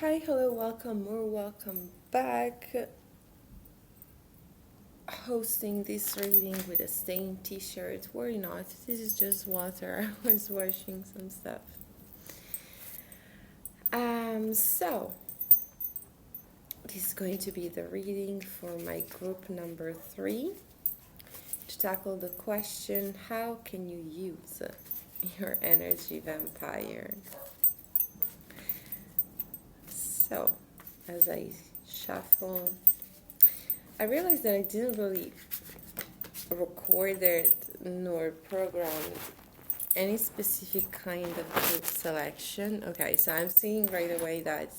Hi, hello, welcome or welcome back. Hosting this reading with a stained t-shirt. Worry not, this is just water. I was washing some stuff. So this is going to be the reading for my group number 3 to tackle the question, how can you use your energy vampire? So, as I shuffle, I realized that I didn't really record it nor programmed any specific kind of group selection. Okay, so I'm seeing right away that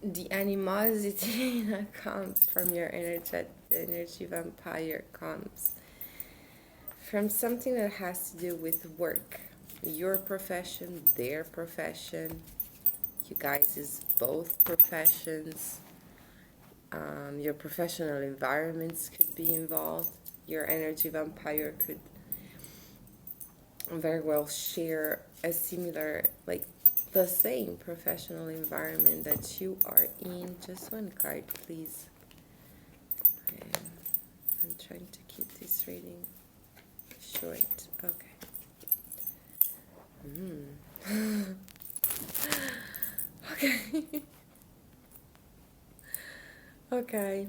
the animosity that comes from your energy vampire comes from something that has to do with work, your profession, their profession, you guys is both professions. Your professional environments could be involved. Your energy vampire could very well share a similar, like the same professional environment that you are in. Just one card, please. Okay. I'm trying to keep this reading short. Okay. Okay. Okay.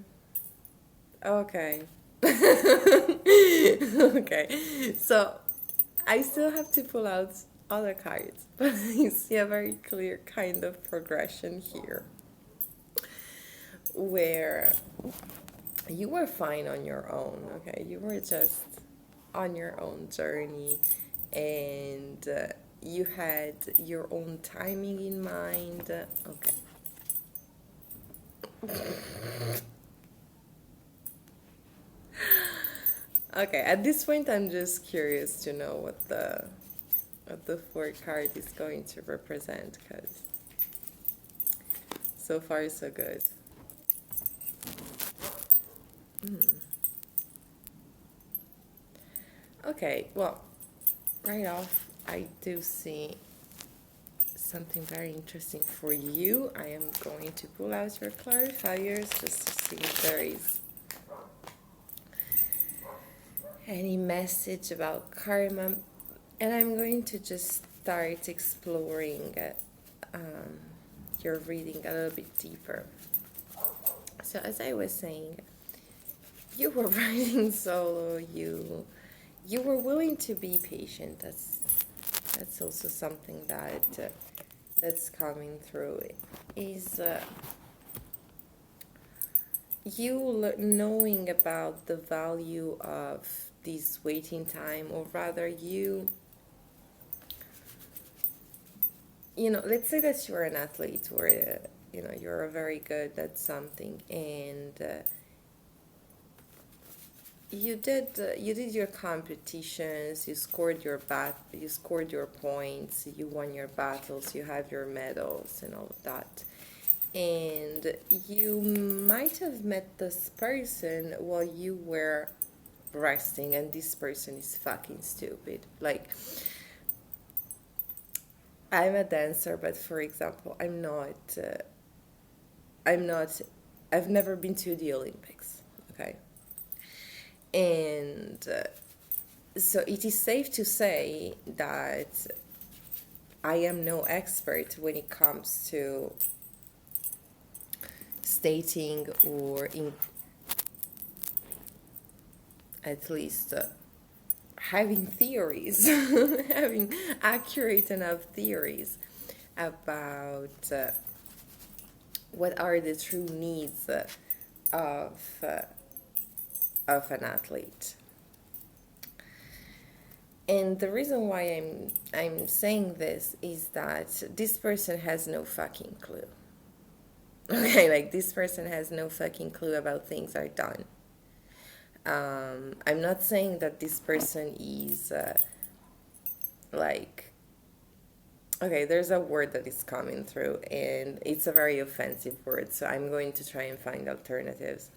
Okay. Okay. So I still have to pull out other cards, but I see a very clear kind of progression here where you were fine on your own, okay? You were just on your own journey and you had your own timing in mind. Okay. Okay, at this point I'm just curious to know what the fourth card is going to represent, because so far so good. Okay, well, right off I do see something very interesting for you. I am going to pull out your clarifiers just to see if there is any message about karma, and I'm going to just start exploring your reading a little bit deeper. So as I was saying, you were writing solo, you were willing to be patient. That's also something that that's coming through, is you knowing about the value of this waiting time, or rather you know, let's say that you're an athlete, or you know, you're very good at something, and you did your competitions, you scored your points, you won your battles, you have your medals and all of that, and you might have met this person while you were resting, and this person is fucking stupid. Like, I'm a dancer, but for example, I'm not, I've never been to the Olympics, okay? And so it is safe to say that I am no expert when it comes to stating, or in at least having theories, having accurate enough theories about what are the true needs of an athlete. And the reason why I'm saying this is that this person has no fucking clue. Okay, like, this person has no fucking clue about things are done. I'm not saying that this person is like, okay, there's a word that is coming through and it's a very offensive word, so I'm going to try and find alternatives.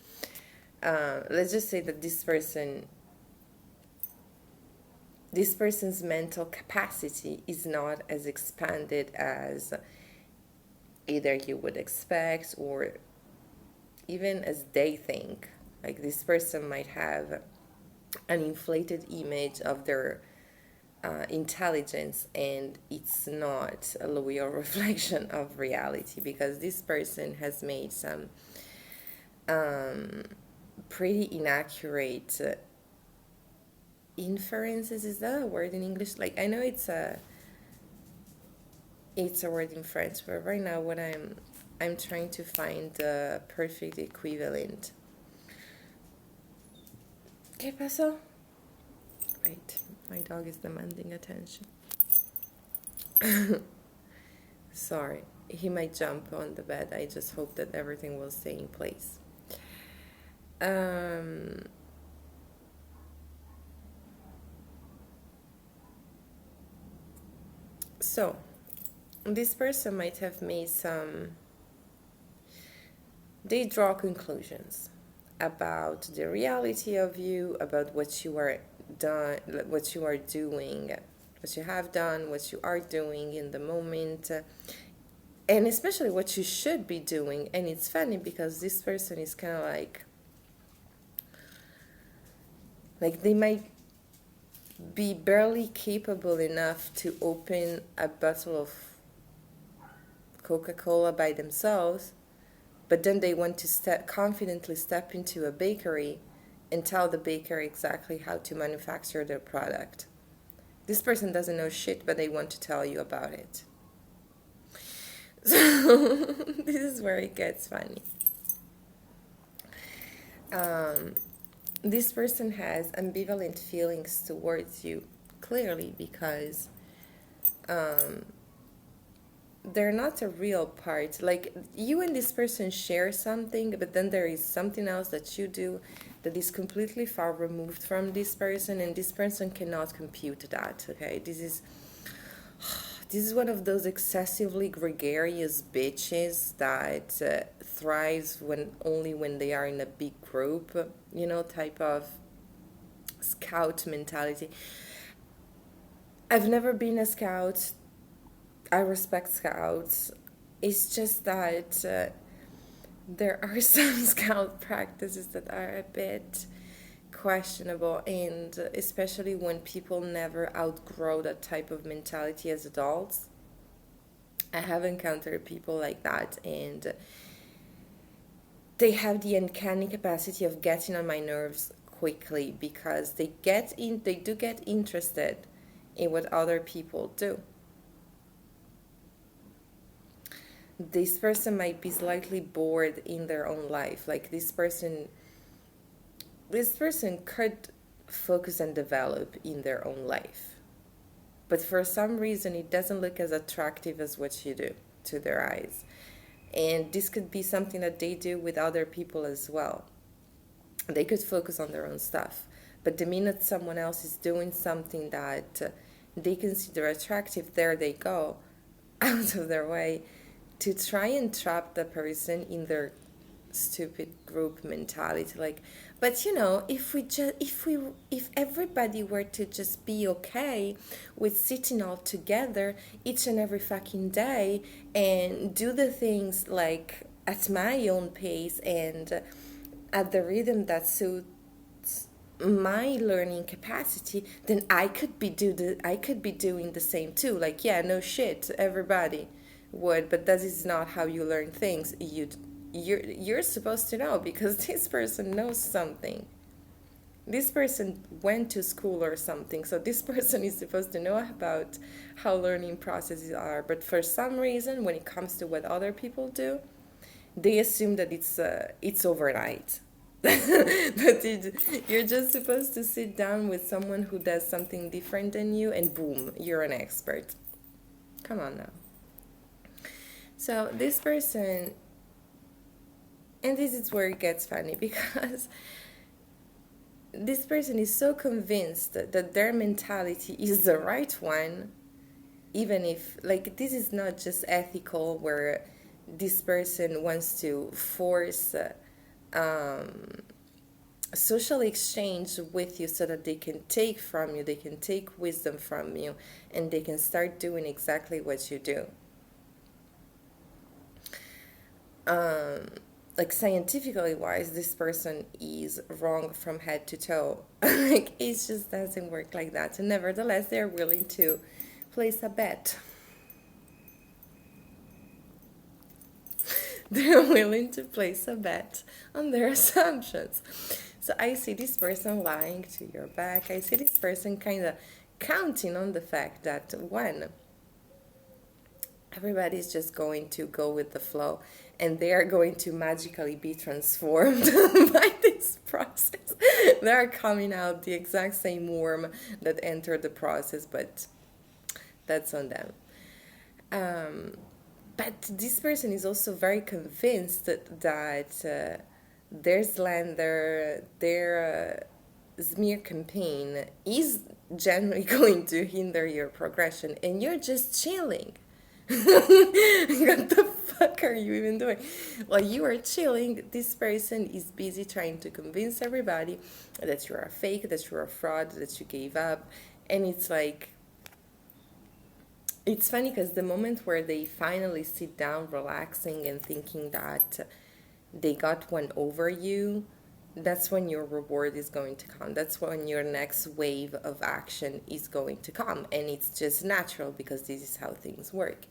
Let's just say that this person's mental capacity is not as expanded as either you would expect or even as they think. Like this person might have an inflated image of their intelligence, and it's not a loyal reflection of reality, because this person has made some um, pretty inaccurate inferences. Is that a word in English? Like, I know it's a word in French, but right now what I'm trying to find the perfect equivalent. ¿Qué pasó? Right, my dog is demanding attention. Sorry, he might jump on the bed. I just hope that everything will stay in place. Um, so, this person might have made some, they draw conclusions about the reality of you, about what you are done, what you are doing, what you have done, what you are doing in the moment, and especially what you should be doing. And it's funny because this person is kind of like they might be barely capable enough to open a bottle of Coca-Cola by themselves, but then they want to confidently step into a bakery and tell the baker exactly how to manufacture their product. This person doesn't know shit, but they want to tell you about it. So this is where it gets funny. Um, this person has ambivalent feelings towards you, clearly, because um, they're not a real part. Like, you and this person share something, but then there is something else that you do that is completely far removed from this person, and this person cannot compute that. Okay, this is one of those excessively gregarious bitches that thrives when they are in a big group, type of scout mentality. I've never been a scout. I respect scouts. It's just that there are some scout practices that are a bit questionable, and especially when people never outgrow that type of mentality as adults. I have encountered people like that, and they have the uncanny capacity of getting on my nerves quickly because they do get interested in what other people do. This person might be slightly bored in their own life. Like, this person could focus and develop in their own life, but for some reason it doesn't look as attractive as what you do to their eyes. And this could be something that they do with other people as well. They could focus on their own stuff, but the minute someone else is doing something that they consider attractive, there they go out of their way to try and trap the person in their stupid group mentality. Like, but if everybody were to just be okay with sitting all together each and every fucking day and do the things like at my own pace and at the rhythm that suits my learning capacity, then I could be doing the same too. Like, yeah, no shit, everybody would, but that is not how you learn things. You're supposed to know because this person knows something. This person went to school or something, so this person is supposed to know about how learning processes are. But for some reason, when it comes to what other people do, they assume that it's overnight. You're just supposed to sit down with someone who does something different than you, and boom, you're an expert. Come on now. So this person, and this is where it gets funny because this person is so convinced that their mentality is the right one, even if, like, this is not just ethical, where this person wants to force social exchange with you so that they can take from you, they can take wisdom from you, and they can start doing exactly what you do. um, like scientifically wise, this person is wrong from head to toe. Like it just doesn't work like that. And nevertheless, they're willing to place a bet. They're willing to place a bet on their assumptions. So I see this person lying to your back. I see this person kind of counting on the fact that when everybody's just going to go with the flow and they are going to magically be transformed by this process. They're coming out the exact same worm that entered the process, but that's on them. Um, but this person is also very convinced that their slander, their smear campaign is generally going to hinder your progression, and you're just chilling. What the fuck are you even doing? While you are chilling, this person is busy trying to convince everybody that you're a fake, that you're a fraud, that you gave up. And it's like, it's funny because the moment where they finally sit down relaxing and thinking that they got one over you, that's when your reward is going to come. That's when your next wave of action is going to come. And it's just natural because this is how things work.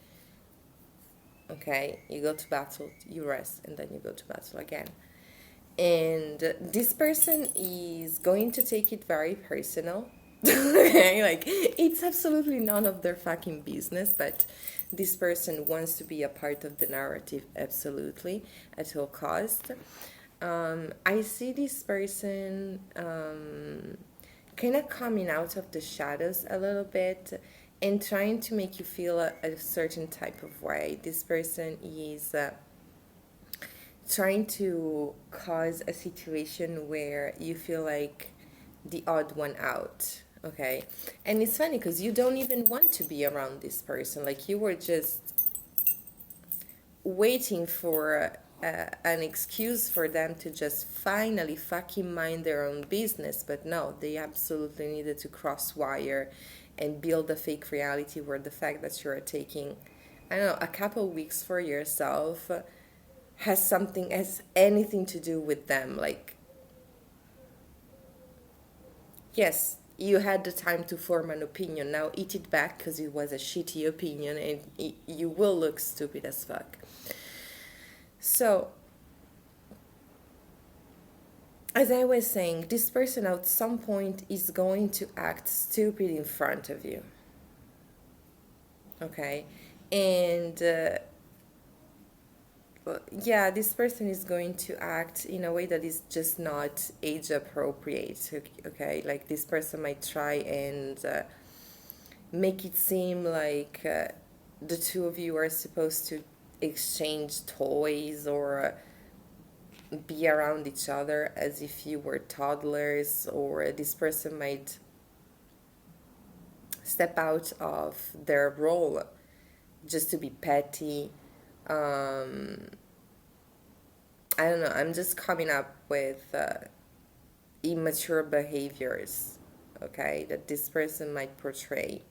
Okay, you go to battle, you rest, and then you go to battle again. And this person is going to take it very personal. Okay, like it's absolutely none of their fucking business, but this person wants to be a part of the narrative absolutely at all cost. I see this person kind of coming out of the shadows a little bit and trying to make you feel a certain type of way. This person is trying to cause a situation where you feel like the odd one out. Okay, and it's funny because you don't even want to be around this person. Like you were just waiting for an excuse for them to just finally fucking mind their own business, but no, they absolutely needed to cross wire and build a fake reality where the fact that you're taking, I don't know, a couple weeks for yourself has anything to do with them. Like, yes, you had the time to form an opinion. Now eat it back because it was a shitty opinion and you will look stupid as fuck. So, as I was saying, this person at some point is going to act stupid in front of you. Okay? And yeah, this person is going to act in a way that is just not age appropriate. Okay? Like this person might try and make it seem like the two of you are supposed to exchange toys or be around each other as if you were toddlers, or this person might step out of their role just to be petty. I don't know, I'm just coming up with immature behaviors, okay, that this person might portray.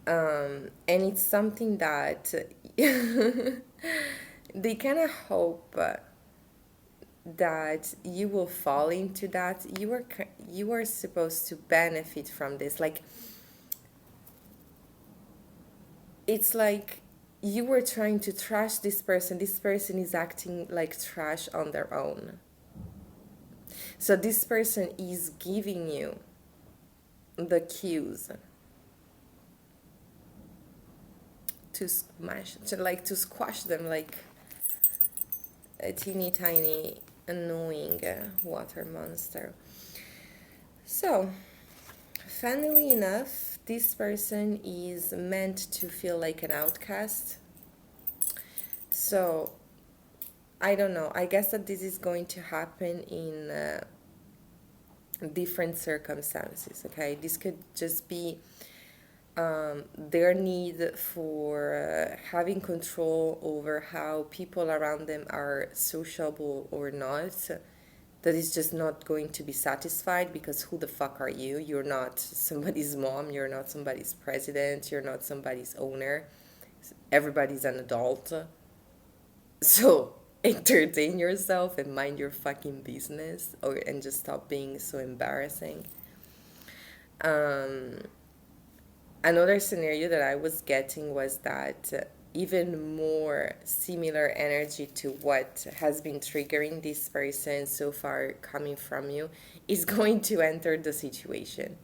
And it's something that they kind of hope that you will fall into that. You are supposed to benefit from this. Like, it's like you were trying to trash this person. This person is acting like trash on their own. So this person is giving you the cues to squash them like a teeny tiny annoying water monster. So, funnily enough, this person is meant to feel like an outcast. So, I don't know. I guess that this is going to happen in different circumstances, okay? This could just be their need for having control over how people around them are sociable or not, that is just not going to be satisfied, because who the fuck are you? You're not somebody's mom, you're not somebody's president, you're not somebody's owner. Everybody's an adult. So entertain yourself and mind your fucking business, and just stop being so embarrassing. Um, Another scenario that I was getting was that even more similar energy to what has been triggering this person so far coming from you is going to enter the situation.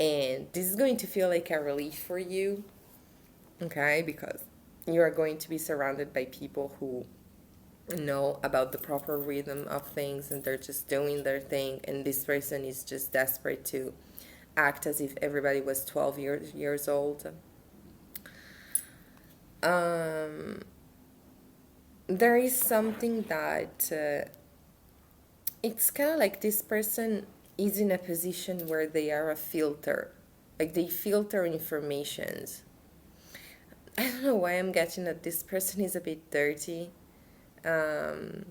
And this is going to feel like a relief for you, okay? Because you are going to be surrounded by people who know about the proper rhythm of things, and they're just doing their thing, and this person is just desperate to act as if everybody was 12 years old. Um, there is something that it's kind of like this person is in a position where they are a filter, like they filter informations. I don't know why I'm getting that this person is a bit dirty. Um,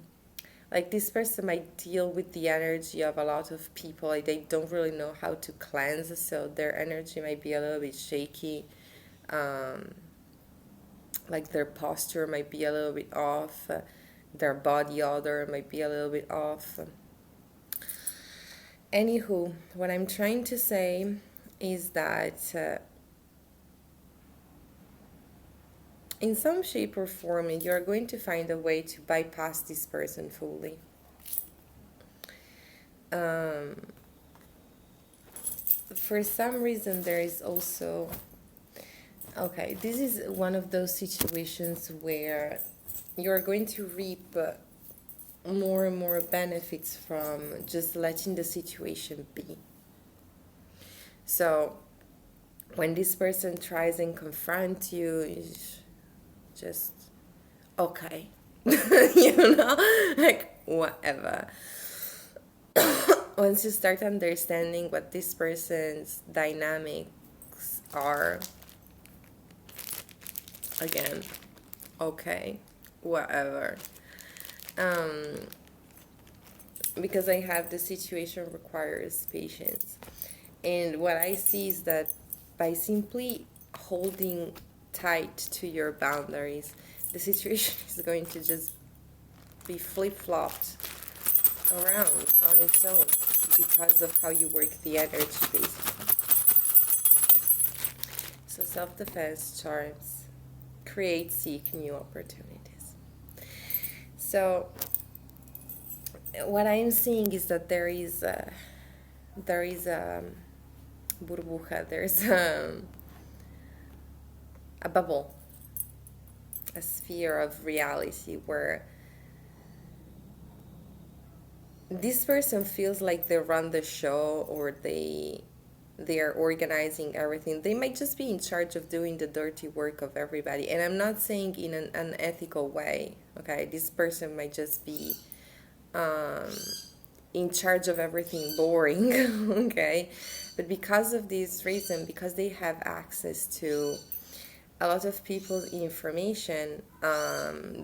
like this person might deal with the energy of a lot of people. Like they don't really know how to cleanse, so their energy might be a little bit shaky. Um, like their posture might be a little bit off. Their body odor might be a little bit off. Anywho, what I'm trying to say is that in some shape or form, you're going to find a way to bypass this person fully. Um, for some reason, there is also, okay, this is one of those situations where you're going to reap more and more benefits from just letting the situation be. So when this person tries and confronts you, it's just okay. You know, like whatever. Once you start understanding what this person's dynamics are, again, okay, whatever. Um, because I have the situation requires patience. And what I see is that by simply holding tight to your boundaries, the situation is going to just be flip-flopped around on its own because of how you work the energy, basically. So self-defense charms create, seek new opportunities. So what I'm seeing is that there is a burbuja, there's a bubble, a sphere of reality where this person feels like they run the show, or they are organizing everything. They might just be in charge of doing the dirty work of everybody, and I'm not saying in an unethical way, okay? This person might just be um, in charge of everything boring, okay? But because of this reason, because they have access to a lot of people's information,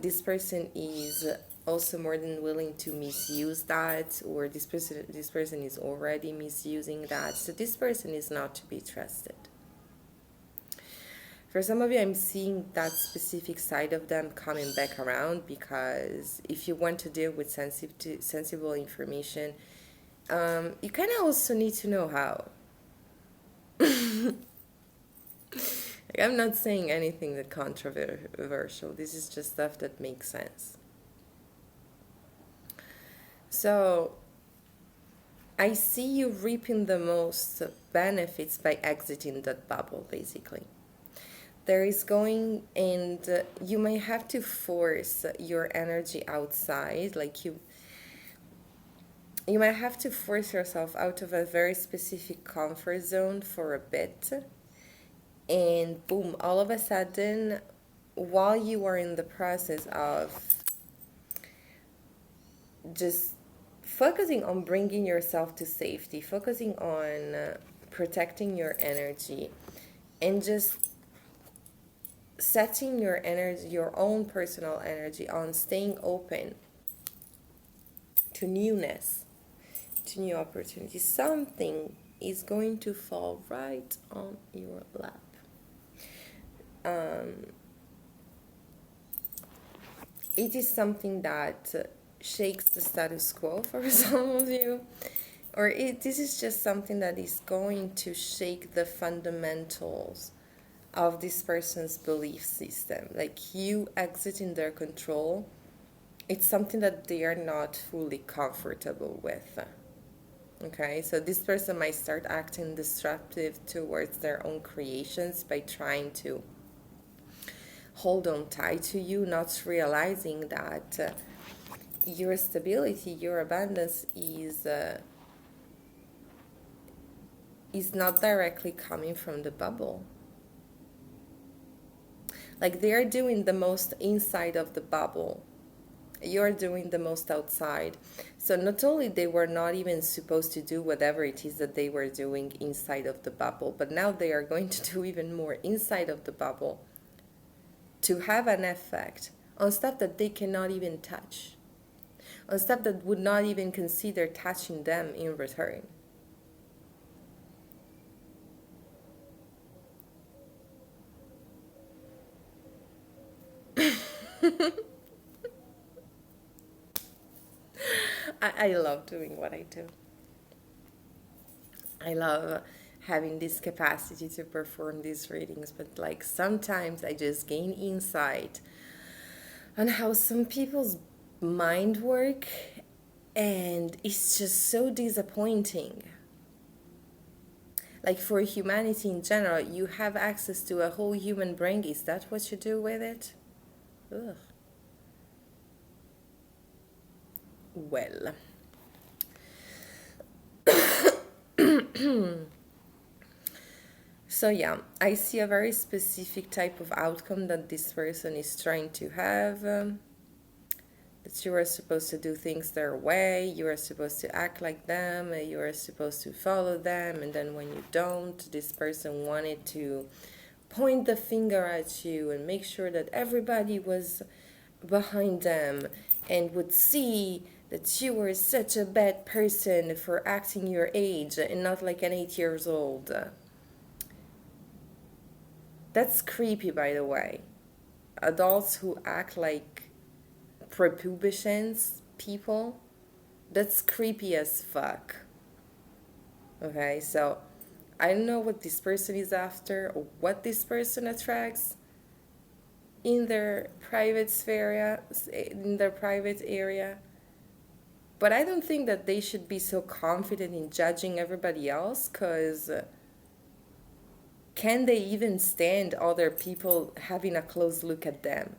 this person is also more than willing to misuse that, or this person is already misusing that. So this person is not to be trusted. For some of you, I'm seeing that specific side of them coming back around, because if you want to deal with sensible information, you kind of also need to know how. Like, I'm not saying anything that controversial. This is just stuff that makes sense. So I see you reaping the most benefits by exiting that bubble, basically. There is going, and you may have to force your energy outside, like you might have to force yourself out of a very specific comfort zone for a bit, and boom, all of a sudden, while you are in the process of just focusing on bringing yourself to safety, focusing on protecting your energy, and just setting your energy, your own personal energy, on staying open to newness, to new opportunities, something is going to fall right on your lap. it is something that shakes the status quo for some of you, or this is just something that is going to shake the fundamentals of this person's belief system. Like you exiting their control, it's something that they are not fully comfortable with. Okay, so this person might start acting disruptive towards their own creations by trying to hold on tight to you, not realizing that your stability, your abundance is not directly coming from the bubble. Like they're doing the most inside of the bubble, you're doing the most outside. So not only they were not even supposed to do whatever it is that they were doing inside of the bubble, but now they are going to do even more inside of the bubble to have an effect on stuff that they cannot even touch, on stuff that would not even consider touching them in return. I love doing what I do. I love having this capacity to perform these readings, but like sometimes I just gain insight on how some people's mind work, and it's just so disappointing. Like for humanity in general, you have access to a whole human brain. Is that what you do with it? Ugh. Well. So yeah, I see a very specific type of outcome that this person is trying to have. That you are supposed to do things their way, you are supposed to act like them, you are supposed to follow them, and then when you don't, this person wanted to point the finger at you and make sure that everybody was behind them and would see that you were such a bad person for acting your age and not like an 8 years old. That's creepy, by the way. Adults who act like prepubescent people, that's creepy as fuck. Okay, so I don't know what this person is after or what this person attracts in their private sphere, in their private area. But I don't think that they should be so confident in judging everybody else, because can they even stand other people having a close look at them?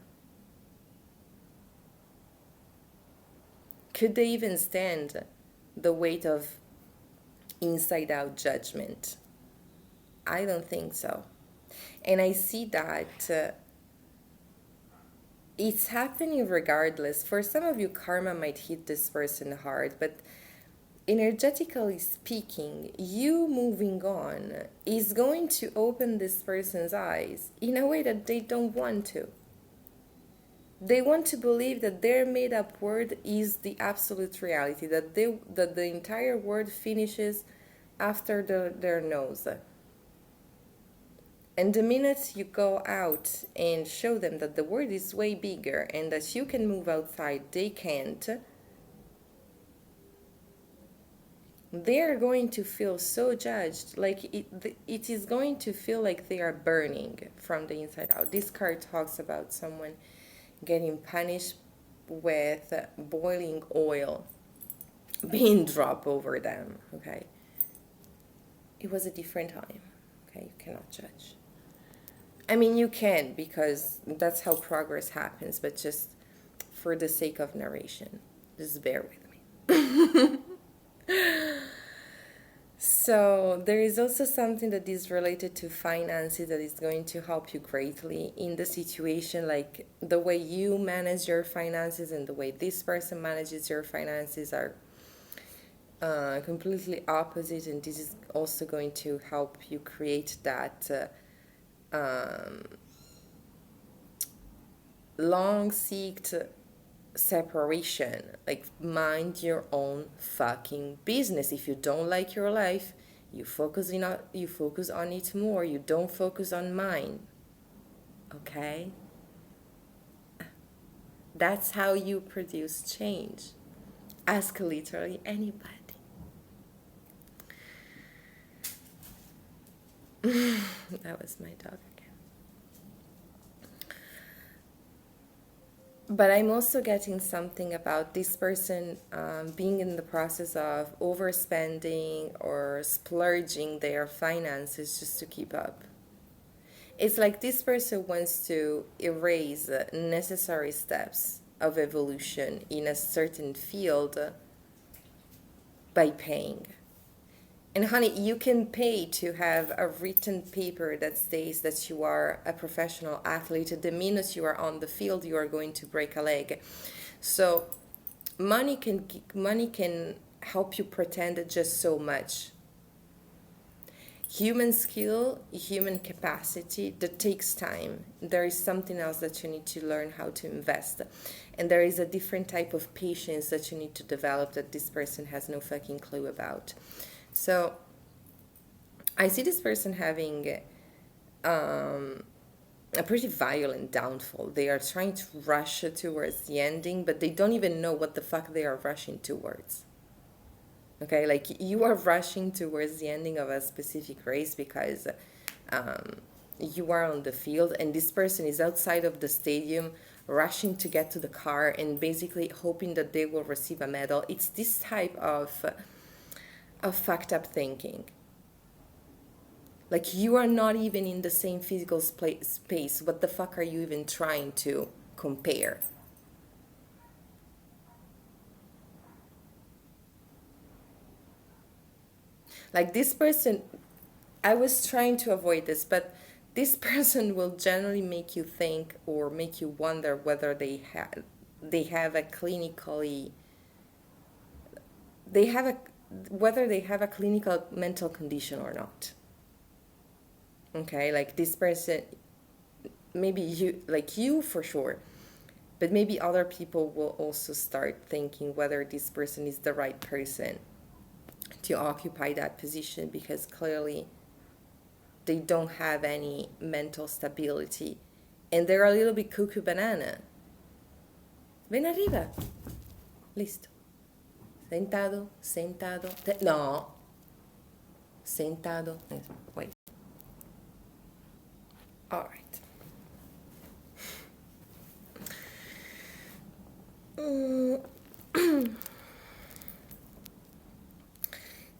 Could they even stand the weight of inside-out judgment? I don't think so. And I see that it's happening regardless. For some of you, karma might hit this person hard, but energetically speaking, you moving on is going to open this person's eyes in a way that they don't want to. They want to believe that their made-up word is the absolute reality, that the entire word finishes after their nose. And the minute you go out and show them that the world is way bigger and that you can move outside, they can't, they're going to feel so judged. Like it is going to feel like they are burning from the inside out. This card talks about someone getting punished with boiling oil being dropped over them. Okay, it was a different time. Okay, you cannot judge. I mean, you can, because that's how progress happens, but just for the sake of narration, just bear with me. So there is also something that is related to finances that is going to help you greatly in the situation. Like the way you manage your finances and the way this person manages your finances are completely opposite, and this is also going to help you create that long-seeked separation. Like, mind your own fucking business. If you don't like your life, you focus on it more. You don't focus on mine. Okay? That's how you produce change. Ask literally anybody. That was my dog again. But I'm also getting something about this person being in the process of overspending or splurging their finances just to keep up. It's like this person wants to erase necessary steps of evolution in a certain field by paying. And honey, you can pay to have a written paper that states that you are a professional athlete. The minute you are on the field, you are going to break a leg. So money can help you pretend just so much. Human skill, human capacity, that takes time. There is something else that you need to learn how to invest. And there is a different type of patience that you need to develop that this person has no fucking clue about. So I see this person having a pretty violent downfall. They are trying to rush towards the ending, but they don't even know what the fuck they are rushing towards. Okay, like you are rushing towards the ending of a specific race because you are on the field and this person is outside of the stadium rushing to get to the car and basically hoping that they will receive a medal. It's this type of fucked up thinking. Like you are not even in the same physical space. What the fuck are you even trying to compare? Like this person, I was trying to avoid this, but this person will generally make you think or make you wonder whether they have a clinically whether they have a clinical mental condition or not. Okay, like this person, maybe you for sure, but maybe other people will also start thinking whether this person is the right person to occupy that position because clearly they don't have any mental stability and they're a little bit cuckoo banana. Ven arriba. Listo. Sentado, sentado. No. Sentado. Wait. All right.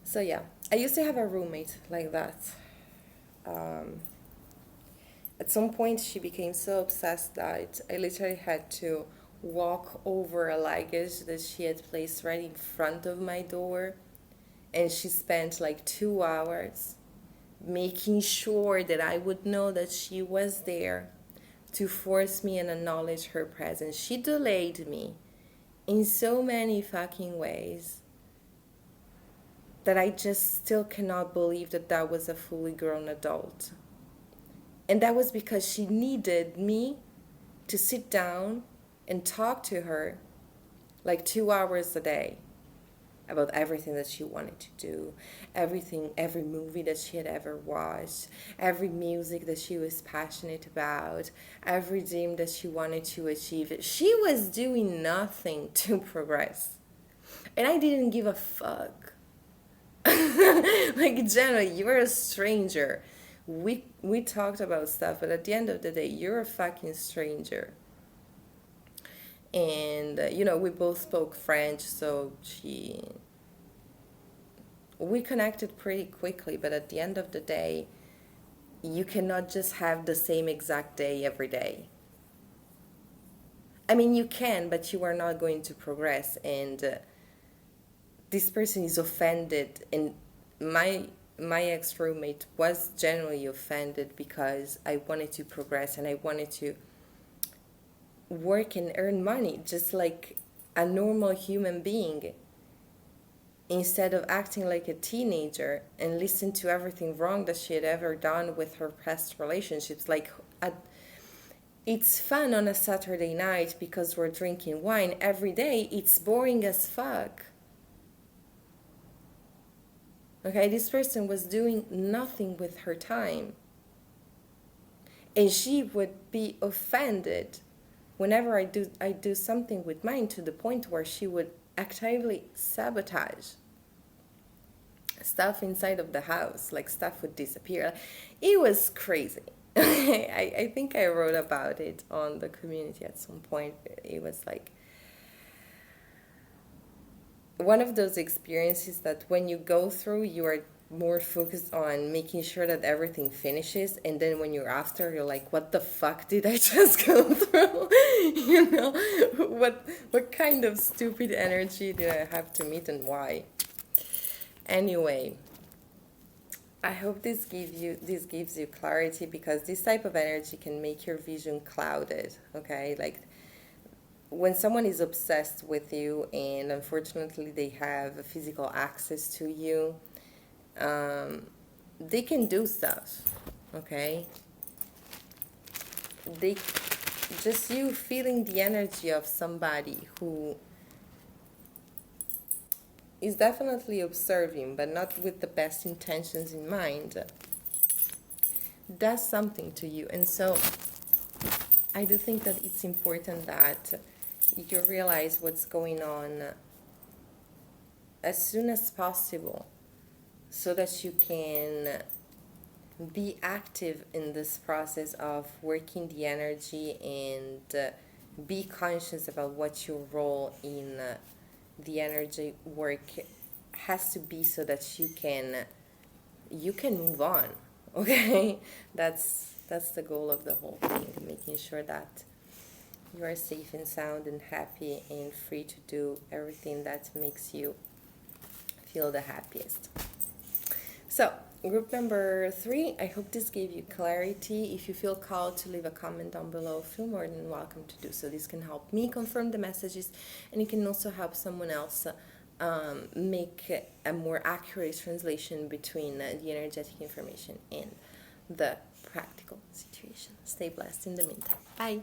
So yeah, I used to have a roommate like that. At some point, she became so obsessed that I literally had to walk over a luggage that she had placed right in front of my door. And she spent like 2 hours making sure that I would know that she was there to force me and acknowledge her presence. She delayed me in so many fucking ways that I just still cannot believe that that was a fully grown adult. And that was because she needed me to sit down and talk to her like 2 hours a day about everything that she wanted to do, every movie that she had ever watched, every music that she was passionate about, every dream that she wanted to achieve. She was doing nothing to progress. And I didn't give a fuck. Like, Jenna, you're a stranger. We talked about stuff, but at the end of the day, you're a fucking stranger. And we both spoke French, so we connected pretty quickly. But at the end of the day, you cannot just have the same exact day every day. I mean, you can, but you are not going to progress. And this person is offended, and my ex-roommate was genuinely offended because I wanted to progress and I wanted to work and earn money just like a normal human being, instead of acting like a teenager and listen to everything wrong that she had ever done with her past relationships. Like, it's fun on a Saturday night because we're drinking wine. Every day it's boring as fuck. Okay, this person was doing nothing with her time. And she would be offended whenever I do something with mine, to the point where she would actively sabotage stuff inside of the house, like stuff would disappear. It was crazy. I think I wrote about it on the community at some point. It was like one of those experiences that when you go through, you are more focused on making sure that everything finishes, and then when you're after, you're like, what the fuck did I just go through? You know, what kind of stupid energy did I have to meet, and why? Anyway, I hope this gives you clarity, because this type of energy can make your vision clouded. Okay, like when someone is obsessed with you and unfortunately they have physical access to you, they can do stuff. Okay, they just, you feeling the energy of somebody who is definitely observing but not with the best intentions in mind, does something to you. And so I do think that it's important that you realize what's going on as soon as possible, so that you can be active in this process of working the energy, and be conscious about what your role in the energy work has to be, so that you can move on. Okay, that's the goal of the whole thing, making sure that you are safe and sound and happy and free to do everything that makes you feel the happiest. So, group number 3, I hope this gave you clarity. If you feel called to leave a comment down below, feel more than welcome to do so. This can help me confirm the messages, and it can also help someone else make a more accurate translation between the energetic information and the practical situation. Stay blessed in the meantime. Bye.